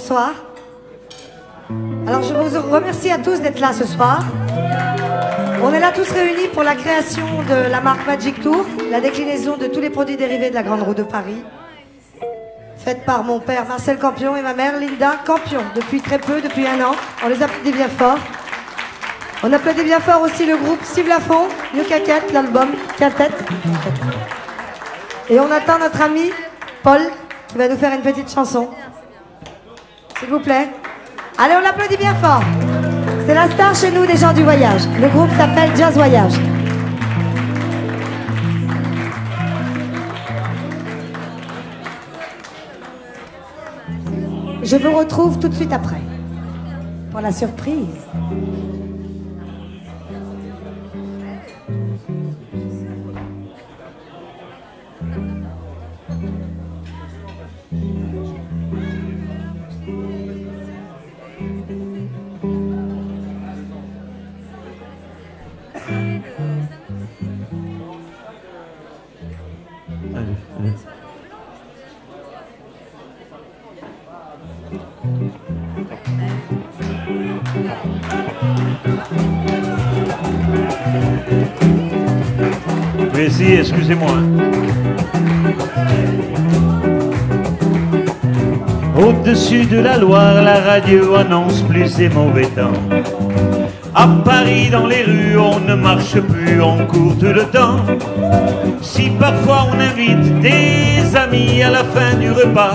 Bonsoir. Alors je vous remercie à tous d'être là ce soir. On est là tous réunis pour la création de la marque Magic Tour, la déclinaison de tous les produits dérivés de la Grande Roue de Paris, faite par mon père Marcel Campion et ma mère Linda Campion, depuis très peu, depuis 1 an. On les applaudit bien fort. On applaudit bien fort aussi le groupe Steve Lafont, New Caquette, l'album Quintet. Et on attend notre ami Paul qui va nous faire une petite chanson. S'il vous plaît. Allez, on l'applaudit bien fort. C'est la star chez nous des gens du voyage. Le groupe s'appelle Jazz Voyage. Je vous retrouve tout de suite après pour la surprise. Précis, excusez-moi. Au-dessus de la Loire, la radio annonce plus ces mauvais temps. À Paris, dans les rues, on ne marche plus, on court tout le temps. Si parfois on invite des amis à la fin du repas,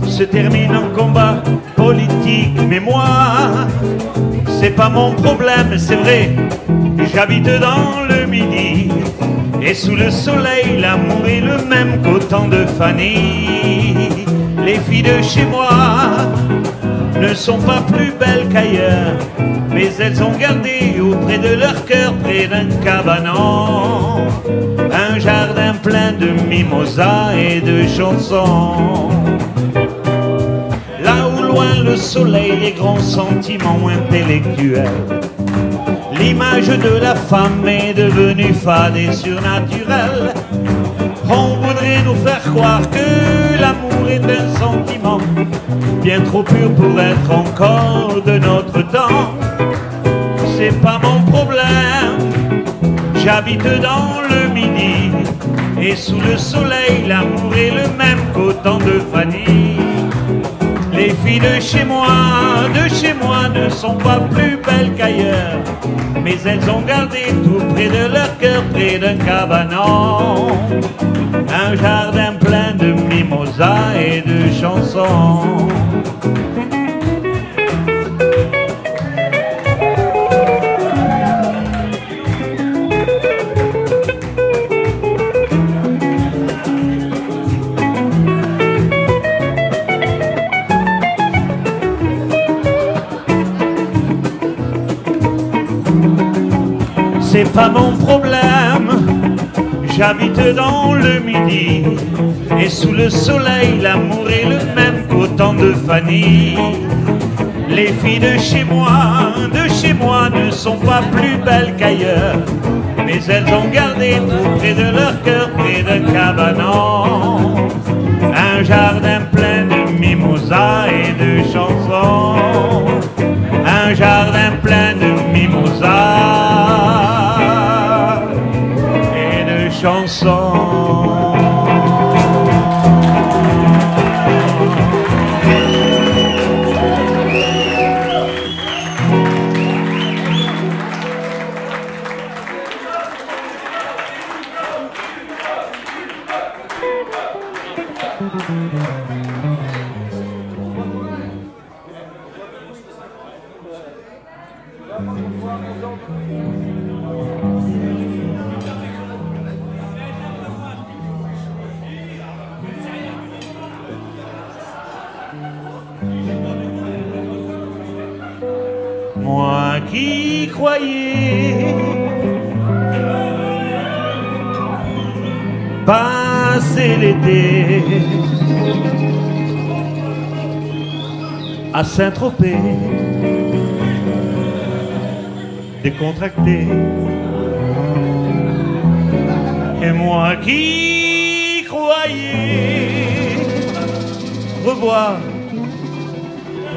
se termine en combat politique, mais moi, c'est pas mon problème, c'est vrai, j'habite dans le Midi. Et sous le soleil, l'amour est le même qu'au temps de Fanny. Les filles de chez moi ne sont pas plus belles qu'ailleurs, mais elles ont gardé auprès de leur cœur, près d'un cabanon, un jardin plein de mimosas et de chansons. Là où loin le soleil, les grands sentiments intellectuels, l'image de la femme est devenue fade et surnaturelle. On voudrait nous faire croire que l'amour est un sentiment bien trop pur pour être encore de notre temps. C'est pas mon problème, j'habite dans le Midi. Et sous le soleil, l'amour est le même qu'au temps de Fanny. Les filles de chez moi ne sont pas plus belles qu'ailleurs, mais elles ont gardé tout près de leur cœur, près d'un cabanon, un jardin plein de mimosas et de chansons. C'est pas mon problème, j'habite dans le Midi. Et sous le soleil, l'amour est le même qu'au temps de Fanny. Les filles de chez moi ne sont pas plus belles qu'ailleurs, mais elles ont gardé tout près de leur cœur, près d'un cabanon, un jardin plein de mimosas et de chansons, un jardin plein de mimosas et de chansons. Moi qui croyais passer l'été à Saint-Tropez, décontracté, et moi qui croyais revoir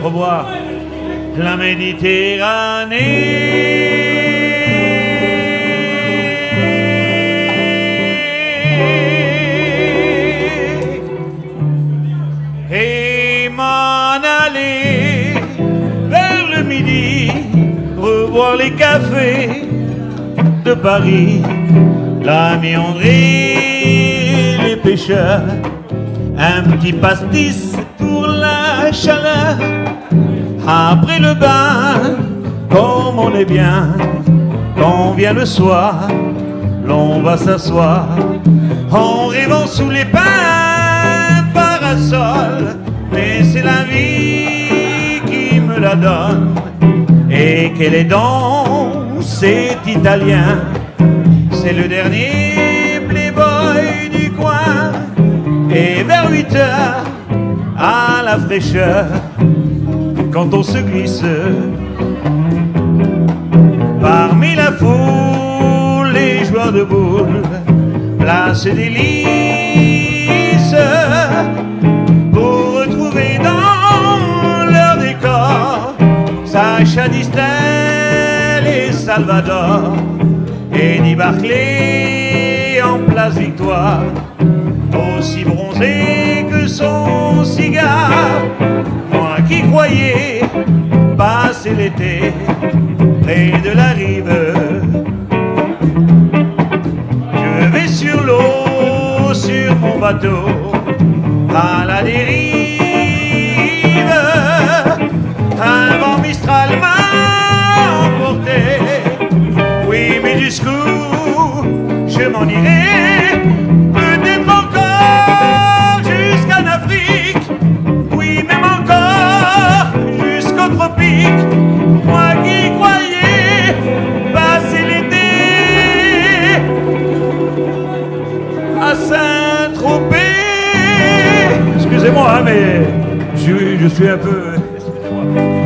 revoir la Méditerranée et m'en aller vers le midi, revoir les cafés de Paris, la Méandrée, les pêcheurs, un petit pastis pour la chaleur. Après le bain, comme on est bien, quand vient le soir, l'on va s'asseoir en rêvant sous les pins parasols. Mais c'est la vie qui me la donne. Et quelle est donc cet Italien? C'est le dernier playboy du coin. Et vers 8 heures, à la fraîcheur, quand on se glisse parmi la foule, les joueurs de boules, place des lys pour retrouver dans leur décor Sacha Distel et Salvador, Eddie Barclay en place Victoire, aussi bronzé que son cigare. Moi qui croyais passer l'été près de la rive, je vais sur l'eau, sur mon bateau, à la dérive. Un vent mistral m'a emporté, oui, mais jusqu'où je m'en irai? Peut-être encore jusqu'en Afrique, oui, même encore jusqu'au tropique. Moi qui croyais passer l'été à Saint-Tropez. Excusez-moi, mais je suis un peu... Excusez-moi.